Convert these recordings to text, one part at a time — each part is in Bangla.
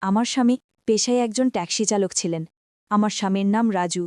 আমার স্বামী পেশায় একজন ট্যাক্সি চালক ছিলেন। আমার স্বামীর নাম রাজু।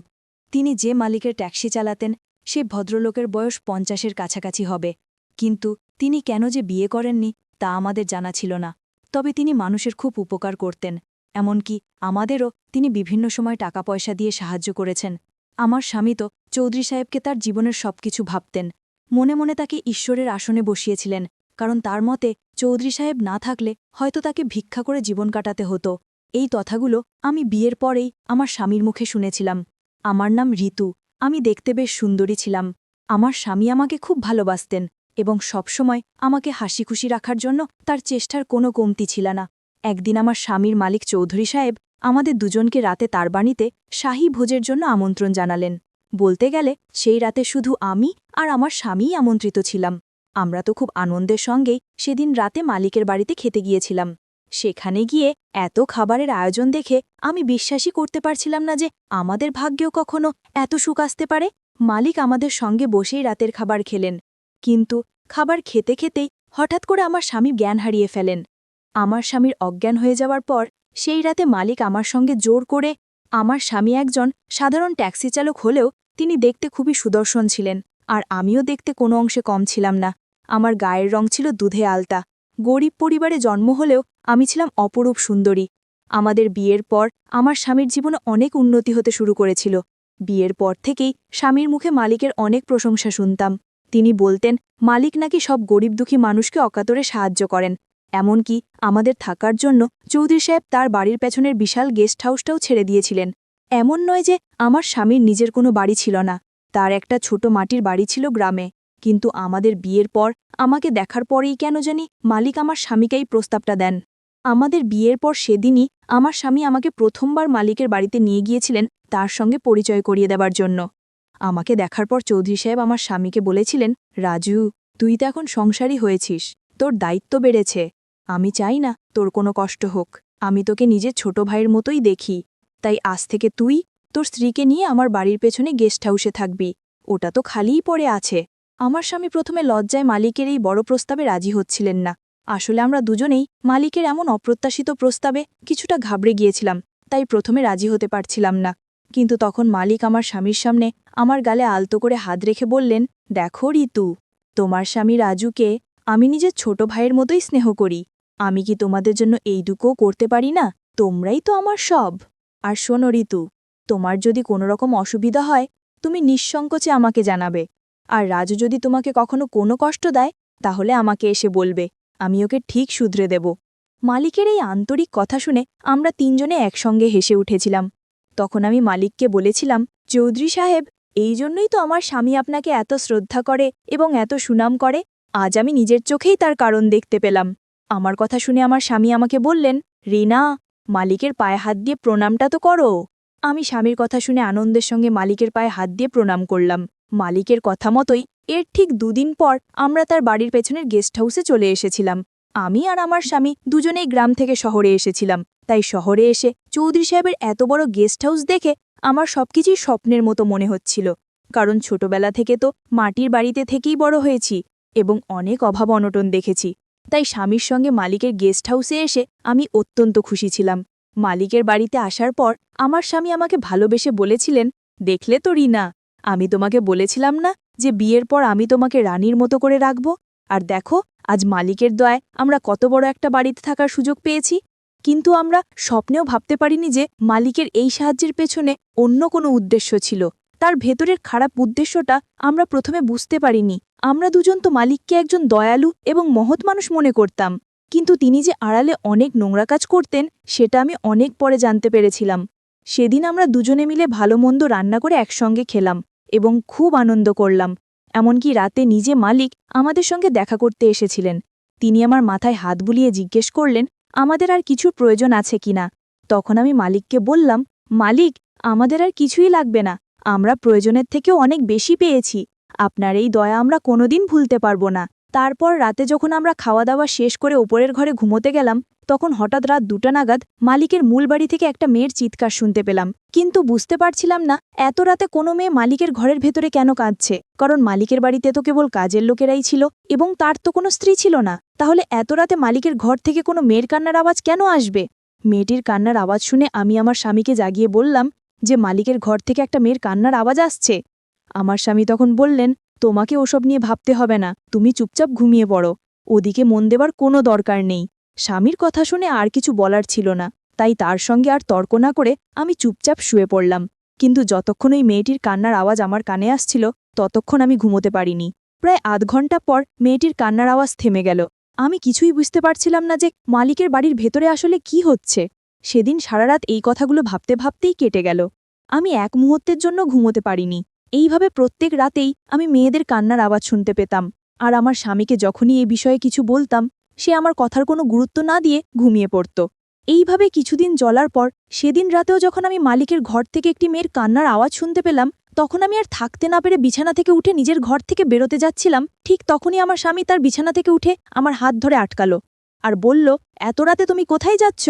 তিনি যে মালিকের ট্যাক্সি চালাতেন সে ভদ্রলোকের বয়স ৫০-এর কাছাকাছি হবে, কিন্তু তিনি কেন যে বিয়ে করেননি তা আমাদের জানা ছিল না। তবে তিনি মানুষের খুব উপকার করতেন, এমনকি আমাদেরও তিনি বিভিন্ন সময় টাকা পয়সা দিয়ে সাহায্য করেছেন। আমার স্বামী তো চৌধুরী সাহেবকে তার জীবনের সবকিছু ভাবতেন। মনে মনে তাকে ঈশ্বরের আসনে বসিয়েছিলেন, কারণ তার মতে চৌধুরী সাহেব না থাকলে হয়তো তাকে ভিক্ষা করে জীবন কাটাতে হতো। এই কথাগুলো আমি বিয়ের পরেই আমার স্বামীর মুখে শুনেছিলাম। আমার নাম ঋতু। আমি দেখতে বেশ সুন্দরী ছিলাম। আমার স্বামী আমাকে খুব ভালোবাসতেন এবং সবসময় আমাকে হাসিখুশি রাখার জন্য তার চেষ্টার কোনো কমতি ছিল না। একদিন আমার স্বামীর মালিক চৌধুরী সাহেব আমাদের দুজনকে রাতে তার বাড়িতে শাহী ভোজের জন্য আমন্ত্রণ জানালেন। বলতে গেলে সেই রাতে শুধু আমি আর আমার স্বামীই আমন্ত্রিত ছিলাম। আমরা তো খুব আনন্দের সঙ্গেই সেদিন রাতে মালিকের বাড়িতে খেতে গিয়েছিলাম। সেখানে গিয়ে এত খাবারের আয়োজন দেখে আমি বিশ্বাসই করতে পারছিলাম না যে আমাদের ভাগ্যেও কখনো এত সুখ আসতে পারে। মালিক আমাদের সঙ্গে বসেই রাতের খাবার খেলেন, কিন্তু খাবার খেতে খেতেই হঠাৎ করে আমার স্বামী জ্ঞান হারিয়ে ফেলেন। আমার স্বামীর অজ্ঞান হয়ে যাওয়ার পর সেই রাতে মালিক আমার সঙ্গে জোর করে, আমার স্বামী একজন সাধারণ ট্যাক্সি চালক হলেও তিনি দেখতে খুবই সুদর্শন ছিলেন, আর আমিও দেখতে কোনো অংশে কম ছিলাম না। আমার গায়ের রং ছিল দুধে আলতা। গরিব পরিবারে জন্ম হলেও আমি ছিলাম অপরূপ সুন্দরী। আমাদের বিয়ের পর আমার স্বামীর জীবনে অনেক উন্নতি হতে শুরু করেছিল। বিয়ের পর থেকেই স্বামীর মুখে মালিকের অনেক প্রশংসা শুনতাম। তিনি বলতেন মালিক নাকি সব গরিব দুঃখী মানুষকে অকাতরে সাহায্য করেন। এমনকি আমাদের থাকার জন্য চৌধুরী সাহেব তার বাড়ির পেছনের বিশাল গেস্ট হাউসটাও ছেড়ে দিয়েছিলেন। এমন নয় যে আমার স্বামীর নিজের কোনো বাড়ি ছিল না, তার একটা ছোট মাটির বাড়ি ছিল গ্রামে। কিন্তু আমাদের বিয়ের পর আমাকে দেখার পরেই কেন জানি মালিক আমার স্বামীকেই প্রস্তাবটা দেন। আমাদের বিয়ের পর সেদিনই আমার স্বামী আমাকে প্রথমবার মালিকের বাড়িতে নিয়ে গিয়েছিলেন তার সঙ্গে পরিচয় করিয়ে দেবার জন্য। আমাকে দেখার পর চৌধুরী সাহেব আমার স্বামীকে বলেছিলেন, রাজু, তুই তো এখন সংসারী হয়েছিস, তোর দায়িত্ব বেড়েছে। আমি চাই না তোর কোনো কষ্ট হোক। আমি তোকে নিজের ছোট ভাইয়ের মতোই দেখি। তাই আজ থেকে তুই তোর স্ত্রীকে নিয়ে আমার বাড়ির পেছনে গেস্ট হাউসে থাকবি। ওটা তো খালিই পড়ে আছে। আমার স্বামী প্রথমে লজ্জায় মালিকের এই বড় প্রস্তাবে রাজি হচ্ছিলেন না। আসলে আমরা দুজনেই মালিকের এমন অপ্রত্যাশিত প্রস্তাবে কিছুটা ঘাবড়ে গিয়েছিলাম, তাই প্রথমে রাজি হতে পারছিলাম না। কিন্তু তখন মালিক আমার স্বামীর সামনে আমার গালে আলতো করে হাত রেখে বললেন, দেখো ঋতু, তোমার স্বামী রাজুকে আমি নিজের ছোট ভাইয়ের মতোই স্নেহ করি। আমি কি তোমাদের জন্য এইটুকুও করতে পারি না? তোমরাই তো আমার সব। আর শোনো ঋতু, তোমার যদি কোনো রকম অসুবিধা হয় তুমি নিঃসংকোচে আমাকে জানাবে। আর রাজু যদি তোমাকে কখনো কোনো কষ্ট দেয় তাহলে আমাকে এসে বলবে, আমি ওকে ঠিক শুধরে দেব। মালিকের এই আন্তরিক কথা শুনে আমরা তিনজনে একসঙ্গে হেসে উঠেছিলাম। তখন আমি মালিককে বলেছিলাম, চৌধুরী সাহেব, এই জন্যই তো আমার স্বামী আপনাকে এত শ্রদ্ধা করে এবং এত সুনাম করে। আজ আমি নিজের চোখেই তার কারণ দেখতে পেলাম। আমার কথা শুনে আমার স্বামী আমাকে বললেন, রিনা, মালিকের পায়ে হাত দিয়ে প্রণামটা তো করো। আমি স্বামীর কথা শুনে আনন্দের সঙ্গে মালিকের পায়ে হাত দিয়ে প্রণাম করলাম। মালিকের কথা মতোই এর ঠিক দুদিন পর আমরা তার বাড়ির পেছনের গেস্ট হাউসে চলে এসেছিলাম। আমি আর আমার স্বামী দুজনেই গ্রাম থেকে শহরে এসেছিলাম, তাই শহরে এসে চৌধুরী সাহেবের এত বড় গেস্ট হাউস দেখে আমার সবকিছুই স্বপ্নের মতো মনে হচ্ছিল। কারণ ছোটবেলা থেকে তো মাটির বাড়িতে থেকেই বড় হয়েছি এবং অনেক অভাব অনটন দেখেছি। তাই স্বামীর সঙ্গে মালিকের গেস্ট হাউসে এসে আমি অত্যন্ত খুশি ছিলাম। মালিকের বাড়িতে আসার পর আমার স্বামী আমাকে ভালোবেসে বলেছিলেন, দেখলে তো রিনা, আমি তোমাকে বলেছিলাম না যে বিয়ের পর আমি তোমাকে রানীর মতো করে রাখব। আর দেখো, আজ মালিকের দয়ায় আমরা কত বড় একটা বাড়িতে থাকার সুযোগ পেয়েছি। কিন্তু আমরা স্বপ্নেও ভাবতে পারিনি যে মালিকের এই সাহায্যের পেছনে অন্য কোনো উদ্দেশ্য ছিল। তার ভেতরের খারাপ উদ্দেশ্যটা আমরা প্রথমে বুঝতে পারিনি। আমরা দুজন তো মালিককে একজন দয়ালু এবং মহৎ মানুষ মনে করতাম, কিন্তু তিনি যে আড়ালে অনেক নোংরা কাজ করতেন সেটা আমি অনেক পরে জানতে পেরেছিলাম। সেদিন আমরা দুজনে মিলে ভালো মন্দ রান্না করে একসঙ্গে খেলাম এবং খুব আনন্দ করলাম। এমনকি রাতে নিজে মালিক আমাদের সঙ্গে দেখা করতে এসেছিলেন। তিনি আমার মাথায় হাত বুলিয়ে জিজ্ঞেস করলেন আমাদের আর কিছুর প্রয়োজন আছে কিনা। তখন আমি মালিককে বললাম, মালিক, আমাদের আর কিছুই লাগবে না, আমরা প্রয়োজনের থেকেও অনেক বেশি পেয়েছি। আপনার এই দয়া আমরা কোনোদিন ভুলতে পারবো না। তারপর রাতে যখন আমরা খাওয়া দাওয়া শেষ করে ওপরের ঘরে ঘুমোতে গেলাম তখন হঠাৎ রাত 2টা নাগাদ মালিকের মূল বাড়ি থেকে একটা মেয়ের চিৎকার শুনতে পেলাম। কিন্তু বুঝতে পারছিলাম না এত রাতে কোনো মেয়ে মালিকের ঘরের ভেতরে কেন কাঁদছে, কারণ মালিকের বাড়িতে তো কেবল কাজের লোকেরাই ছিল এবং তার তো কোনো স্ত্রী ছিল না। তাহলে এত রাতে মালিকের ঘর থেকে কোনো মেয়ের কান্নার আওয়াজ কেন আসবে? মেয়েটির কান্নার আওয়াজ শুনে আমি আমার স্বামীকে জাগিয়ে বললাম যে মালিকের ঘর থেকে একটা মেয়ের কান্নার আওয়াজ আসছে। আমার স্বামী তখন বললেন, তোমাকে ওসব নিয়ে ভাবতে হবে না, তুমি চুপচাপ ঘুমিয়ে পড়ো, ওদিকে মন দেবার কোনো দরকার নেই। স্বামীর কথা শুনে আর কিছু বলার ছিল না, তাই তার সঙ্গে আর তর্ক না করে আমি চুপচাপ শুয়ে পড়লাম। কিন্তু যতক্ষণ ওই মেয়েটির কান্নার আওয়াজ আমার কানে আসছিল ততক্ষণ আমি ঘুমোতে পারিনি। প্রায় আধ ঘন্টা পর মেয়েটির কান্নার আওয়াজ থেমে গেল। আমি কিছুই বুঝতে পারছিলাম না যে মালিকের বাড়ির ভেতরে আসলে কি হচ্ছে। সেদিন সারারাত এই কথাগুলো ভাবতে ভাবতেই কেটে গেল। আমি এক মুহূর্তের জন্য ঘুমোতে পারিনি। এইভাবে প্রত্যেক রাতেই আমি মেয়েদের কান্নার আওয়াজ শুনতে পেতাম, আর আমার স্বামীকে যখনই এই বিষয়ে কিছু বলতাম সে আমার কথার কোনো গুরুত্ব না দিয়ে ঘুমিয়ে পড়ত। এইভাবে কিছুদিন চলার পর সেদিন রাতেও যখন আমি মালিকের ঘর থেকে একটি মেয়ের কান্নার আওয়াজ শুনতে পেলাম, তখন আমি আর থাকতে না পেরে বিছানা থেকে উঠে নিজের ঘর থেকে বেরোতে যাচ্ছিলাম। ঠিক তখনই আমার স্বামী তার বিছানা থেকে উঠে আমার হাত ধরে আটকালো আর বলল, এত রাতে তুমি কোথায় যাচ্ছ?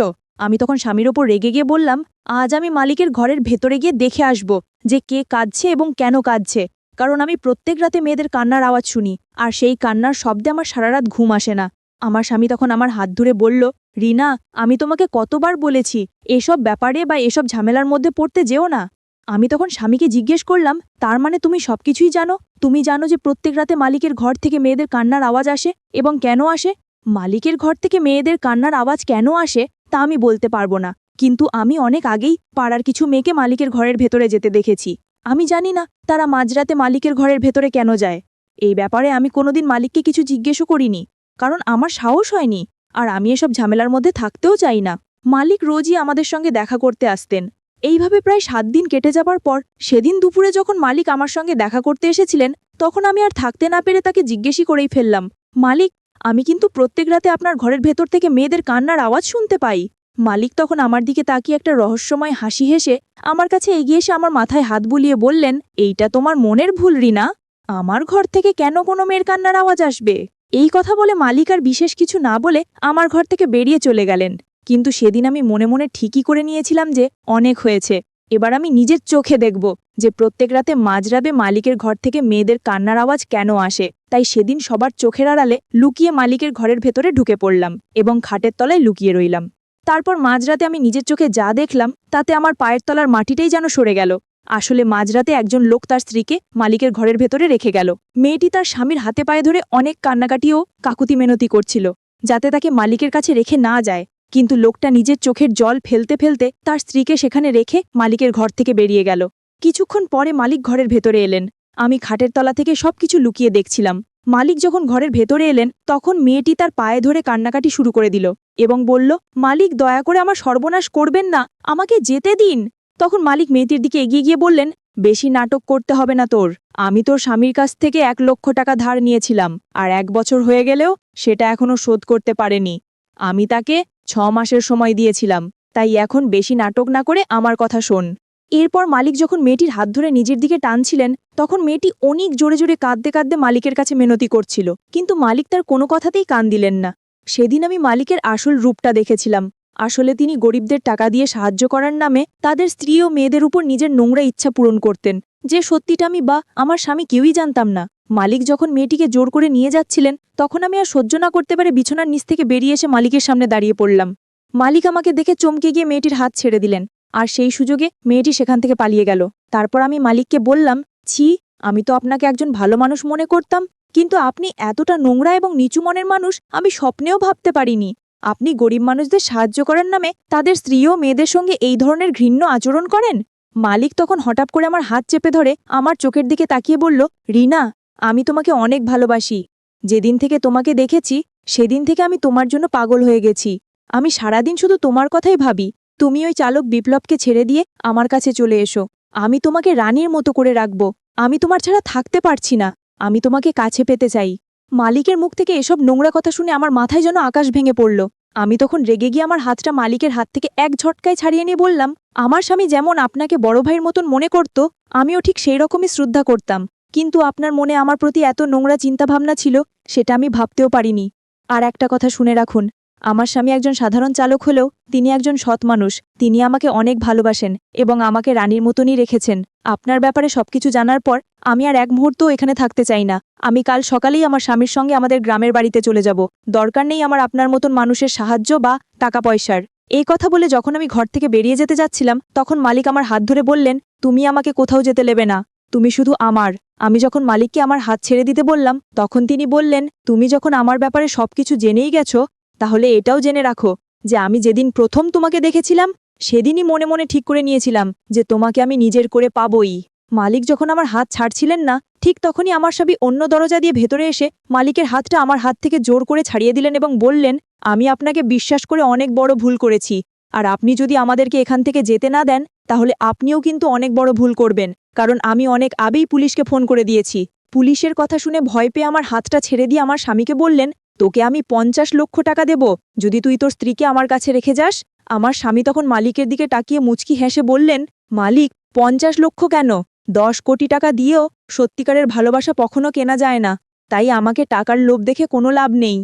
আমি তখন স্বামীর ওপর রেগে গিয়ে বললাম, আজ আমি মালিকের ঘরের ভেতরে গিয়ে দেখে আসব যে কে কাঁদছে এবং কেন কাঁদছে, কারণ আমি প্রত্যেক রাতে মেয়েদের কান্নার আওয়াজ শুনি, আর সেই কান্নার শব্দে আমার সারারাত ঘুম আসে না। আমার স্বামী তখন আমার হাত ধরে বলল, রিনা, আমি তোমাকে কতবার বলেছি এসব ব্যাপারে বা এসব ঝামেলার মধ্যে পড়তে যেও না। আমি তখন স্বামীকে জিজ্ঞেস করলাম, তার মানে তুমি সবকিছুই জানো? তুমি জানো যে প্রত্যেক রাতে মালিকের ঘর থেকে মেয়েদের কান্নার আওয়াজ আসে এবং কেন আসে? মালিকের ঘর থেকে মেয়েদের কান্নার আওয়াজ কেন আসে তা আমি বলতে পারবো না, কিন্তু আমি অনেক আগেই পাড়ার কিছু মেয়েকে মালিকের ঘরের ভেতরে যেতে দেখেছি। আমি জানি না তারা মাঝরাতে মালিকের ঘরের ভেতরে কেন যায়। এই ব্যাপারে আমি কোনোদিন মালিককে কিছু জিজ্ঞেসও করিনি, কারণ আমার সাহস হয়নি, আর আমি এসব ঝামেলার মধ্যে থাকতেও চাই না। মালিক রোজই আমাদের সঙ্গে দেখা করতে আসতেন। এইভাবে প্রায় 7 দিন কেটে যাবার পর সেদিন দুপুরে যখন মালিক আমার সঙ্গে দেখা করতে এসেছিলেন, তখন আমি আর থাকতে না পেরে তাকে জিজ্ঞেসই করেই ফেললাম, মালিক, আমি কিন্তু প্রত্যেক রাতে আপনার ঘরের ভেতর থেকে মেয়েদের কান্নার আওয়াজ শুনতে পাই। মালিক তখন আমার দিকে তাকিয়ে একটা রহস্যময় হাসি হেসে আমার কাছে এগিয়ে এসে আমার মাথায় হাত বুলিয়ে বললেন, এইটা তোমার মনের ভুল রিনা, আমার ঘর থেকে কেন কোনো মেয়ের কান্নার আওয়াজ আসবে? এই কথা বলে মালিক আর বিশেষ কিছু না বলে আমার ঘর থেকে বেরিয়ে চলে গেলেন। কিন্তু সেদিন আমি মনে মনে ঠিকই করে নিয়েছিলাম যে অনেক হয়েছে, এবার আমি নিজের চোখে দেখব যে প্রত্যেক রাতে মাঝরাতে মালিকের ঘর থেকে মেয়েদের কান্নার আওয়াজ কেন আসে। তাই সেদিন সবার চোখের আড়ালে লুকিয়ে মালিকের ঘরের ভেতরে ঢুকে পড়লাম এবং খাটের তলায় লুকিয়ে রইলাম। তারপর মাঝরাতে আমি নিজের চোখে যা দেখলাম তাতে আমার পায়ের তলার মাটিটাই যেন সরে গেল। আসলে মাঝরাতে একজন লোক তার স্ত্রীকে মালিকের ঘরের ভেতরে রেখে গেল। মেয়েটি তার স্বামীর হাতে পায়ে ধরে অনেক কান্নাকাটি ও কাকুতি মেনতি করছিল যাতে তাকে মালিকের কাছে রেখে না যায়, কিন্তু লোকটা নিজের চোখের জল ফেলতে ফেলতে তার স্ত্রীকে সেখানে রেখে মালিকের ঘর থেকে বেরিয়ে গেল। কিছুক্ষণ পরে মালিক ঘরের ভেতরে এলেন। আমি খাটের তলা থেকে সবকিছু লুকিয়ে দেখছিলাম। মালিক যখন ঘরের ভেতরে এলেন তখন মেয়েটি তার পায়ে ধরে কান্নাকাটি শুরু করে দিল এবং বলল, মালিক, দয়া করে আমার সর্বনাশ করবেন না, আমাকে যেতে দিন। তখন মালিক মেয়েটির দিকে এগিয়ে গিয়ে বললেন, বেশি নাটক করতে হবে না তোর, আমি তোর স্বামীর কাছ থেকে 1,00,000 টাকা ধার নিয়েছিলাম, আর 1 বছর হয়ে গেলেও সেটা এখনো শোধ করতে পারেনি। আমি তাকে 6 মাসের সময় দিয়েছিলাম, তাই এখন বেশি নাটক না করে আমার কথা শোন। এরপর মালিক যখন মেয়েটির হাত ধরে নিজের দিকে টানছিলেন তখন মেয়েটি অনেক জোরে জোরে কাঁদতে কাঁদতে মালিকের কাছে মিনতি করছিল, কিন্তু মালিক তার কোনো কথাতেই কান দিলেন না। সেদিন আমি মালিকের আসল রূপটা দেখেছিলাম। আসলে তিনি গরিবদের টাকা দিয়ে সাহায্য করার নামে তাদের স্ত্রী ও মেয়েদের উপর নিজের নোংরা ইচ্ছা পূরণ করতেন, যে সত্যিটা আমি বা আমার স্বামী কেউই জানতাম না। মালিক যখন মেয়েটিকে জোর করে নিয়ে যাচ্ছিলেন তখন আমি আর সহ্য না করতে পেরে বিছানার নিচ থেকে বেরিয়ে এসে মালিকের সামনে দাঁড়িয়ে পড়লাম। মালিক আমাকে দেখে চমকে গিয়ে মেয়েটির হাত ছেড়ে দিলেন, আর সেই সুযোগে মেয়েটি সেখান থেকে পালিয়ে গেল। তারপর আমি মালিককে বললাম, ছি, আমি তো আপনাকে একজন ভালো মানুষ মনে করতাম, কিন্তু আপনি এতটা নোংরা এবং নিচু মনের মানুষ আমি স্বপ্নেও ভাবতে পারিনি। আপনি গরিব মানুষদের সাহায্য করার নামে তাদের স্ত্রী ও মেয়েদের সঙ্গে এই ধরনের ঘৃণ্য আচরণ করেন। মালিক তখন হঠাৎ করে আমার হাত চেপে ধরে আমার চোখের দিকে তাকিয়ে বলল, রিনা, আমি তোমাকে অনেক ভালোবাসি। যেদিন থেকে তোমাকে দেখেছি সেদিন থেকে আমি তোমার জন্য পাগল হয়ে গেছি। আমি সারাদিন শুধু তোমার কথাই ভাবি। তুমি ওই চালক বিপ্লবকে ছেড়ে দিয়ে আমার কাছে চলে এসো। আমি তোমাকে রানীর মতো করে রাখব। আমি তোমার ছাড়া থাকতে পারছি না। আমি তোমাকে কাছে পেতে চাই। মালিকের মুখ থেকে এসব নোংরা কথা শুনে আমার মাথায় যেন আকাশ ভেঙে পড়ল। আমি তখন রেগে গিয়ে আমার হাতটা মালিকের হাত থেকে এক ঝটকায় ছাড়িয়ে নিয়ে বললাম, আমার স্বামী যেমন আপনাকে বড় ভাইয়ের মতন মনে করত আমিও ঠিক সেই রকমই শ্রদ্ধা করতাম, কিন্তু আপনার মনে আমার প্রতি এত নোংরা চিন্তাভাবনা ছিল সেটা আমি ভাবতেও পারিনি। আর একটা কথা শুনে রাখুন, আমার স্বামী একজন সাধারণ চালক হলেও তিনি একজন সৎ মানুষ। তিনি আমাকে অনেক ভালোবাসেন এবং আমাকে রানীর মতনই রেখেছেন। আপনার ব্যাপারে সবকিছু জানার পর আমি আর এক মুহূর্তও এখানে থাকতে চাই না। আমি কাল সকালেই আমার স্বামীর সঙ্গে আমাদের গ্রামের বাড়িতে চলে যাব। দরকার নেই আমার আপনার মতন মানুষের সাহায্য বা টাকা পয়সার। এই কথা বলে যখন আমি ঘর থেকে বেরিয়ে যেতে যাচ্ছিলাম তখন মালিক আমার হাত ধরে বললেন, তুমি আমাকে কোথাও যেতে দেবে না, তুমি শুধু আমার। আমি যখন মালিককে আমার হাত ছেড়ে দিতে বললাম তখন তিনি বললেন, তুমি যখন আমার ব্যাপারে সবকিছু জেনেই গেছো তাহলে এটাও জেনে রাখো যে আমি যেদিন প্রথম তোমাকে দেখেছিলাম সেদিনই মনে মনে ঠিক করে নিয়েছিলাম যে তোমাকে আমি নিজের করে পাবই। মালিক যখন আমার হাত ছাড়ছিলেন না ঠিক তখনই আমার স্বামী অন্য দরজা দিয়ে ভেতরে এসে মালিকের হাতটা আমার হাত থেকে জোর করে ছাড়িয়ে দিলেন এবং বললেন, আমি আপনাকে বিশ্বাস করে অনেক বড় ভুল করেছি, আর আপনি যদি আমাদেরকে এখান থেকে যেতে না দেন তাহলে আপনিও কিন্তু অনেক বড় ভুল করবেন, কারণ আমি অনেক আগেই পুলিশকে ফোন করে দিয়েছি। পুলিশের কথা শুনে ভয় পেয়ে আমার হাতটা ছেড়ে দিয়ে আমার স্বামীকে বললেন, তোকে আমি 50 লক্ষ টাকা দেব যদি তুই তোর স্ত্রীকে আমার কাছে রেখে যাস। আমার স্বামী তখন মালিকের দিকে তাকিয়ে মুচকি হেসে বললেন, মালিক 50 লক্ষ কেন, 10 কোটি টাকা দিয়েও সত্যিকারের ভালোবাসা কখনো কেনা যায় না, তাই আমাকে টাকার লোভ দেখে কোনো লাভ নেই।